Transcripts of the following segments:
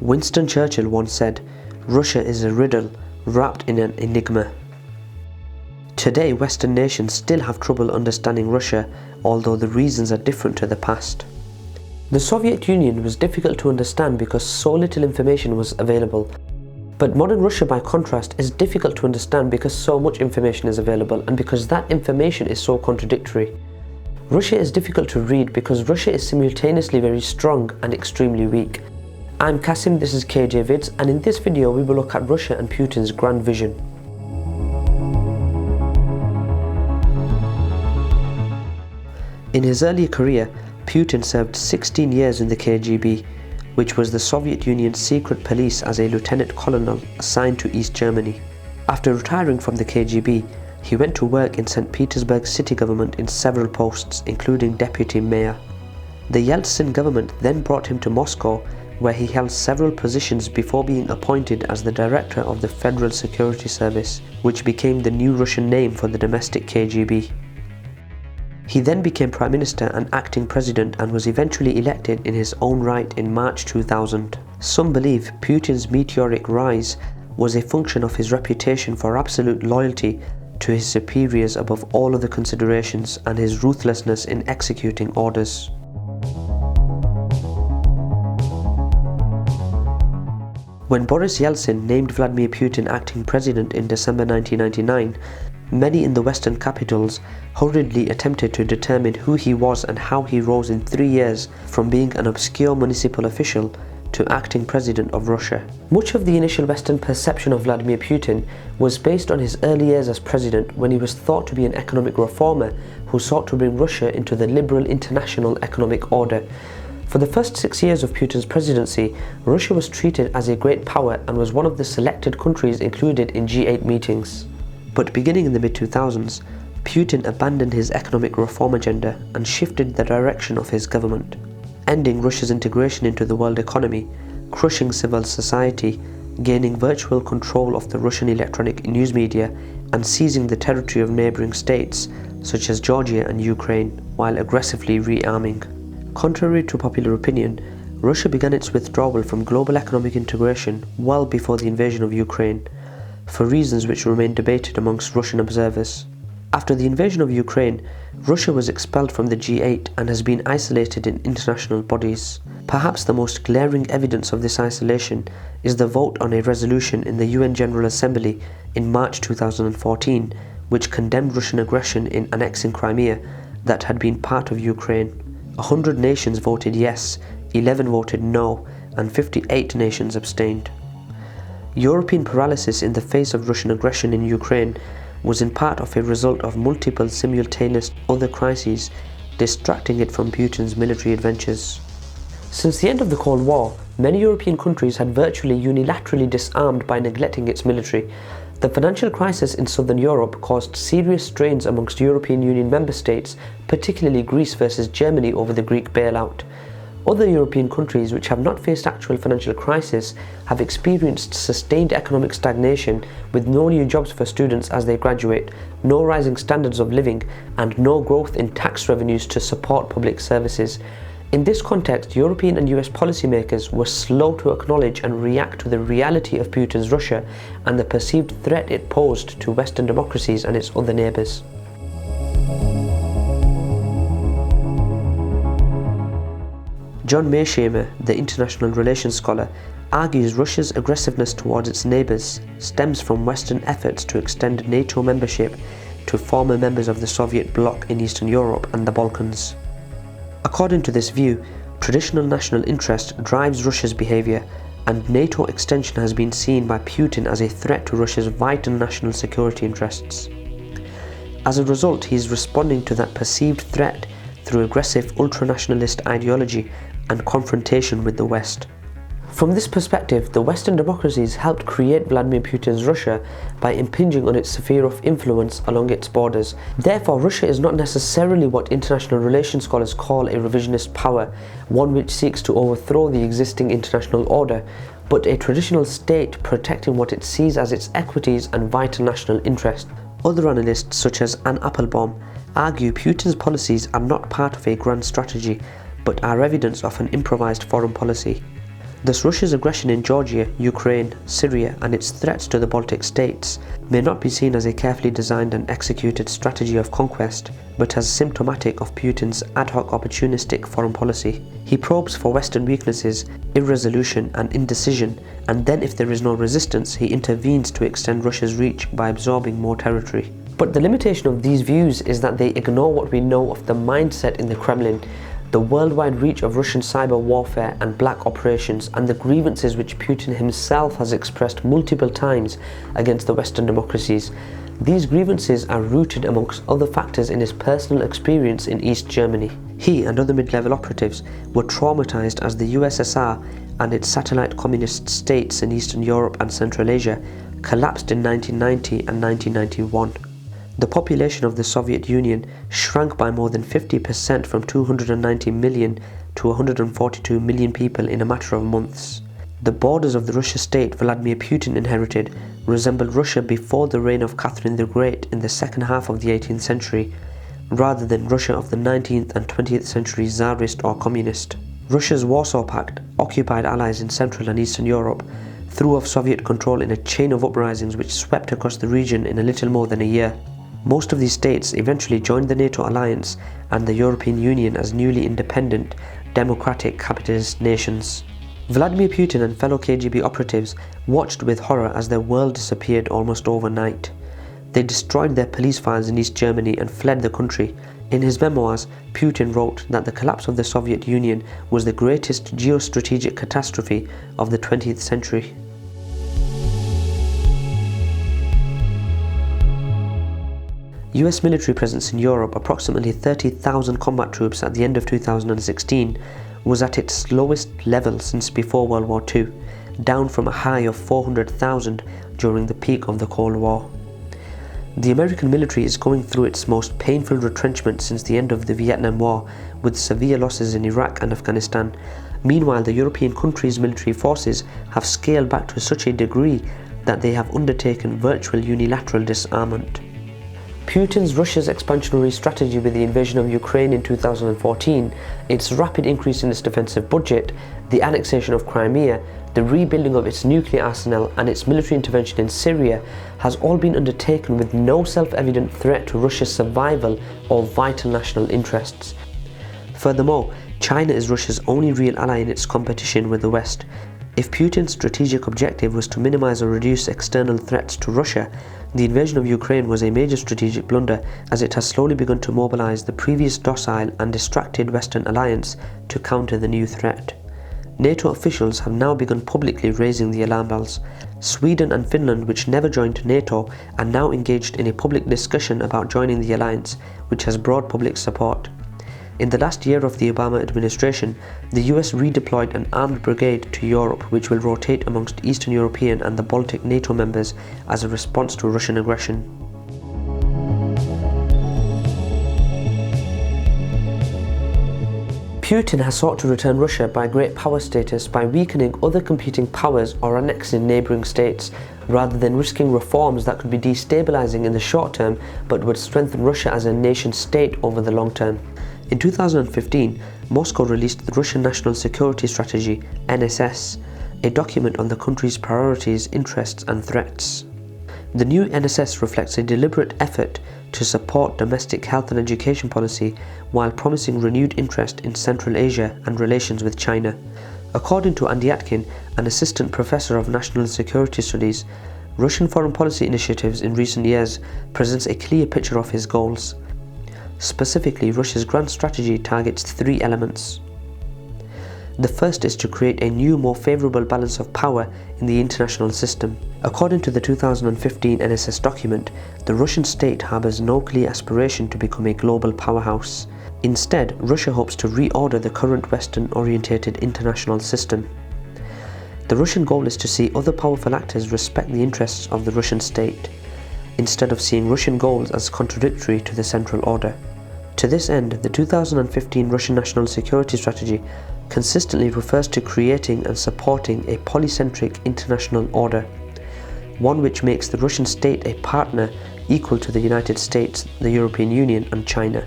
Winston Churchill once said, "Russia is a riddle wrapped in an enigma." Today, Western nations still have trouble understanding Russia, although the reasons are different to the past. The Soviet Union was difficult to understand because so little information was available. But modern Russia, by contrast, is difficult to understand because so much information is available and because that information is so contradictory. Russia is difficult to read because Russia is simultaneously very strong and extremely weak. I'm Kasim, this is KJ Vids, and in this video we will look at Russia and Putin's grand vision. In his earlier career, Putin served 16 years in the KGB, which was the Soviet Union's secret police, as a lieutenant colonel assigned to East Germany. After retiring from the KGB, he went to work in St. Petersburg city government in several posts, including deputy mayor. The Yeltsin government then brought him to Moscow, where he held several positions before being appointed as the director of the Federal Security Service, which became the new Russian name for the domestic KGB. He then became Prime Minister and acting President and was eventually elected in his own right in March 2000. Some believe Putin's meteoric rise was a function of his reputation for absolute loyalty to his superiors above all other considerations and his ruthlessness in executing orders. When Boris Yeltsin named Vladimir Putin acting president in December 1999, many in the Western capitals hurriedly attempted to determine who he was and how he rose in 3 years from being an obscure municipal official to acting president of Russia. Much of the initial Western perception of Vladimir Putin was based on his early years as president, when he was thought to be an economic reformer who sought to bring Russia into the liberal international economic order. For the first 6 years of Putin's presidency, Russia was treated as a great power and was one of the selected countries included in G8 meetings. But beginning in the mid-2000s, Putin abandoned his economic reform agenda and shifted the direction of his government, ending Russia's integration into the world economy, crushing civil society, gaining virtual control of the Russian electronic news media, and seizing the territory of neighbouring states such as Georgia and Ukraine, while aggressively rearming. Contrary to popular opinion, Russia began its withdrawal from global economic integration well before the invasion of Ukraine, for reasons which remain debated amongst Russian observers. After the invasion of Ukraine, Russia was expelled from the G8 and has been isolated in international bodies. Perhaps the most glaring evidence of this isolation is the vote on a resolution in the UN General Assembly in March 2014, which condemned Russian aggression in annexing Crimea that had been part of Ukraine. 100 nations voted yes, 11 voted no, and 58 nations abstained. European paralysis in the face of Russian aggression in Ukraine was in part of a result of multiple simultaneous other crises distracting it from Putin's military adventures. Since the end of the Cold War, many European countries had virtually unilaterally disarmed by neglecting its military. The financial crisis in southern Europe caused serious strains amongst European Union member states, particularly Greece versus Germany over the Greek bailout. Other European countries which have not faced actual financial crisis have experienced sustained economic stagnation, with no new jobs for students as they graduate, no rising standards of living, and no growth in tax revenues to support public services. In this context, European and US policymakers were slow to acknowledge and react to the reality of Putin's Russia and the perceived threat it posed to Western democracies and its other neighbours. John Mearsheimer, the international relations scholar, argues Russia's aggressiveness towards its neighbours stems from Western efforts to extend NATO membership to former members of the Soviet bloc in Eastern Europe and the Balkans. According to this view, traditional national interest drives Russia's behaviour, and NATO extension has been seen by Putin as a threat to Russia's vital national security interests. As a result, he is responding to that perceived threat through aggressive ultranationalist ideology and confrontation with the West. From this perspective, the Western democracies helped create Vladimir Putin's Russia by impinging on its sphere of influence along its borders. Therefore, Russia is not necessarily what international relations scholars call a revisionist power, one which seeks to overthrow the existing international order, but a traditional state protecting what it sees as its equities and vital national interest. Other analysts, such as Anne Applebaum, argue Putin's policies are not part of a grand strategy, but are evidence of an improvised foreign policy. Thus, Russia's aggression in Georgia, Ukraine, Syria, and its threats to the Baltic states may not be seen as a carefully designed and executed strategy of conquest, but as symptomatic of Putin's ad hoc opportunistic foreign policy. He probes for Western weaknesses, irresolution, and indecision, and then if there is no resistance, he intervenes to extend Russia's reach by absorbing more territory. But the limitation of these views is that they ignore what we know of the mindset in the Kremlin, the worldwide reach of Russian cyber warfare and black operations, and the grievances which Putin himself has expressed multiple times against the Western democracies. These grievances are rooted amongst other factors in his personal experience in East Germany. He and other mid-level operatives were traumatized as the USSR and its satellite communist states in Eastern Europe and Central Asia collapsed in 1990 and 1991. The population of the Soviet Union shrank by more than 50% from 290 million to 142 million people in a matter of months. The borders of the Russia state Vladimir Putin inherited resembled Russia before the reign of Catherine the Great in the second half of the 18th century, rather than Russia of the 19th and 20th century Tsarist or communist. Russia's Warsaw Pact occupied allies in Central and Eastern Europe, threw off Soviet control in a chain of uprisings which swept across the region in a little more than a year. Most of these states eventually joined the NATO alliance and the European Union as newly independent, democratic capitalist nations. Vladimir Putin and fellow KGB operatives watched with horror as their world disappeared almost overnight. They destroyed their police files in East Germany and fled the country. In his memoirs, Putin wrote that the collapse of the Soviet Union was the greatest geostrategic catastrophe of the 20th century. US military presence in Europe, approximately 30,000 combat troops at the end of 2016, was at its lowest level since before World War II, down from a high of 400,000 during the peak of the Cold War. The American military is going through its most painful retrenchment since the end of the Vietnam War, with severe losses in Iraq and Afghanistan. Meanwhile, the European countries' military forces have scaled back to such a degree that they have undertaken virtual unilateral disarmament. Putin's Russia's expansionary strategy with the invasion of Ukraine in 2014, its rapid increase in its defensive budget, the annexation of Crimea, the rebuilding of its nuclear arsenal, and its military intervention in Syria has all been undertaken with no self-evident threat to Russia's survival or vital national interests. Furthermore, China is Russia's only real ally in its competition with the West. If Putin's strategic objective was to minimize or reduce external threats to Russia, the invasion of Ukraine was a major strategic blunder, as it has slowly begun to mobilize the previous docile and distracted Western alliance to counter the new threat. NATO officials have now begun publicly raising the alarm bells. Sweden and Finland, which never joined NATO, are now engaged in a public discussion about joining the alliance, which has broad public support. In the last year of the Obama administration, the US redeployed an armed brigade to Europe, which will rotate amongst Eastern European and the Baltic NATO members as a response to Russian aggression. Putin has sought to return Russia by great power status by weakening other competing powers or annexing neighbouring states, rather than risking reforms that could be destabilizing in the short term but would strengthen Russia as a nation-state over the long term. In 2015, Moscow released the Russian National Security Strategy, NSS, a document on the country's priorities, interests and threats. The new NSS reflects a deliberate effort to support domestic health and education policy while promising renewed interest in Central Asia and relations with China. According to Andy Atkin, an assistant professor of national security studies, Russian foreign policy initiatives in recent years presents a clear picture of his goals. Specifically, Russia's grand strategy targets three elements. The first is to create a new, more favourable balance of power in the international system. According to the 2015 NSS document, the Russian state harbours no clear aspiration to become a global powerhouse. Instead, Russia hopes to reorder the current Western-orientated international system. The Russian goal is to see other powerful actors respect the interests of the Russian state, instead of seeing Russian goals as contradictory to the central order. To this end, the 2015 Russian National Security Strategy consistently refers to creating and supporting a polycentric international order, one which makes the Russian state a partner equal to the United States, the European Union and China.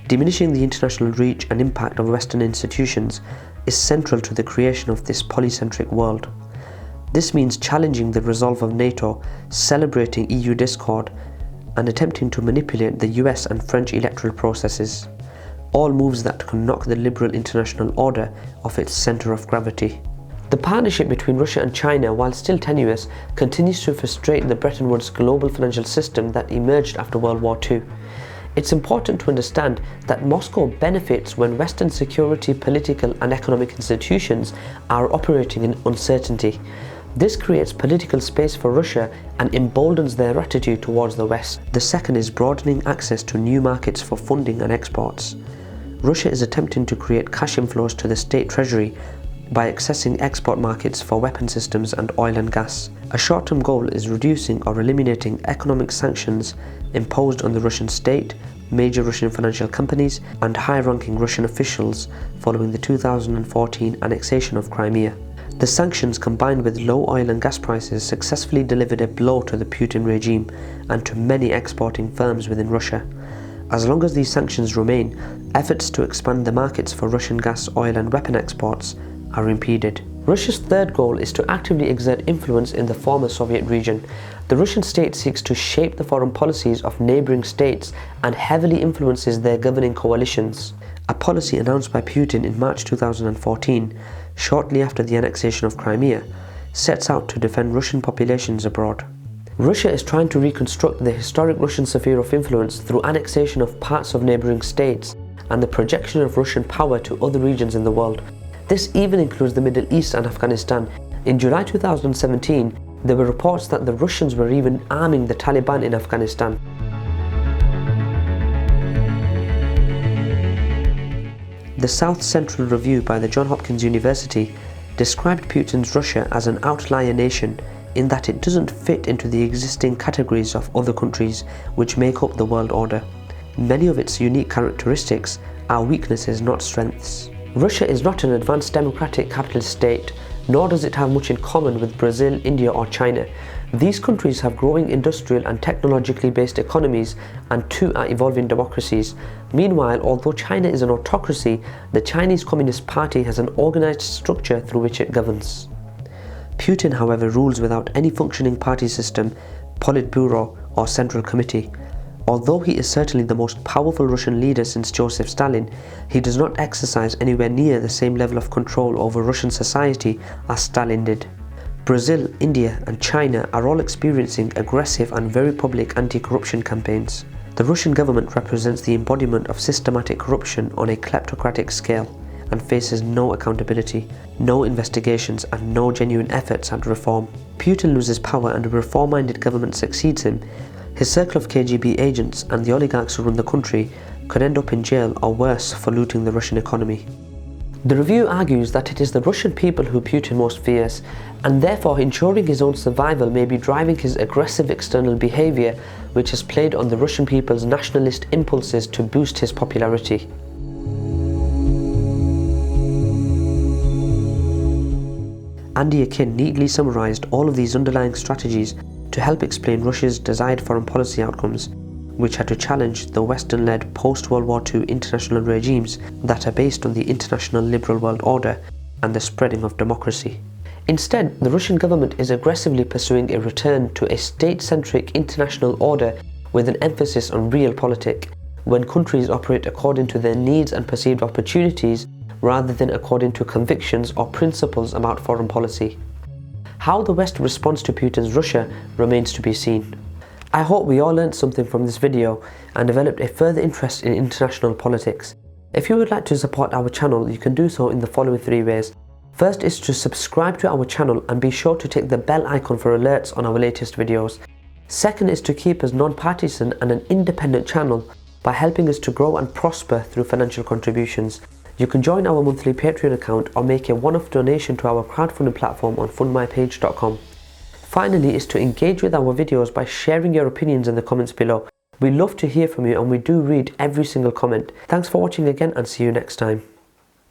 Diminishing the international reach and impact of Western institutions is central to the creation of this polycentric world. This means challenging the resolve of NATO, celebrating EU discord, and attempting to manipulate the US and French electoral processes, all moves that can knock the liberal international order off its centre of gravity. The partnership between Russia and China, while still tenuous, continues to frustrate the Bretton Woods global financial system that emerged after World War II. It's important to understand that Moscow benefits when Western security, political and economic institutions are operating in uncertainty. This creates political space for Russia and emboldens their attitude towards the West. The second is broadening access to new markets for funding and exports. Russia is attempting to create cash inflows to the state treasury by accessing export markets for weapon systems and oil and gas. A short-term goal is reducing or eliminating economic sanctions imposed on the Russian state, major Russian financial companies, and high-ranking Russian officials following the 2014 annexation of Crimea. The sanctions, combined with low oil and gas prices, successfully delivered a blow to the Putin regime and to many exporting firms within Russia. As long as these sanctions remain, efforts to expand the markets for Russian gas, oil and weapon exports are impeded. Russia's third goal is to actively exert influence in the former Soviet region. The Russian state seeks to shape the foreign policies of neighbouring states and heavily influences their governing coalitions. A policy announced by Putin in March 2014, shortly after the annexation of Crimea, sets out to defend Russian populations abroad. Russia is trying to reconstruct the historic Russian sphere of influence through annexation of parts of neighbouring states and the projection of Russian power to other regions in the world. This even includes the Middle East and Afghanistan. In July 2017, there were reports that the Russians were even arming the Taliban in Afghanistan. The South Central Review by the Johns Hopkins University described Putin's Russia as an outlier nation in that it doesn't fit into the existing categories of other countries which make up the world order. Many of its unique characteristics are weaknesses, not strengths. Russia is not an advanced democratic capitalist state, nor does it have much in common with Brazil, India or China. These countries have growing industrial and technologically based economies, and too are evolving democracies. Meanwhile, although China is an autocracy, the Chinese Communist Party has an organized structure through which it governs. Putin, however, rules without any functioning party system, Politburo or Central Committee. Although he is certainly the most powerful Russian leader since Joseph Stalin, he does not exercise anywhere near the same level of control over Russian society as Stalin did. Brazil, India and China are all experiencing aggressive and very public anti-corruption campaigns. The Russian government represents the embodiment of systematic corruption on a kleptocratic scale and faces no accountability, no investigations and no genuine efforts at reform. Putin loses power and a reform-minded government succeeds him. His circle of KGB agents and the oligarchs who run the country could end up in jail or worse for looting the Russian economy. The review argues that it is the Russian people who Putin most fears, and therefore ensuring his own survival may be driving his aggressive external behaviour, which has played on the Russian people's nationalist impulses to boost his popularity. Andy Akin neatly summarised all of these underlying strategies to help explain Russia's desired foreign policy outcomes, which are to challenge the Western-led post-World War II international regimes that are based on the international liberal world order and the spreading of democracy. Instead, the Russian government is aggressively pursuing a return to a state-centric international order with an emphasis on realpolitik, when countries operate according to their needs and perceived opportunities rather than according to convictions or principles about foreign policy. How the West responds to Putin's Russia remains to be seen. I hope we all learned something from this video and developed a further interest in international politics. If you would like to support our channel, you can do so in the following 3 ways. First is to subscribe to our channel and be sure to tick the bell icon for alerts on our latest videos. Second is to keep us non-partisan and an independent channel by helping us to grow and prosper through financial contributions. You can join our monthly Patreon account or make a one-off donation to our crowdfunding platform on fundmypage.com. Finally is to engage with our videos by sharing your opinions in the comments below. We love to hear from you and we do read every single comment. Thanks for watching again and see you next time.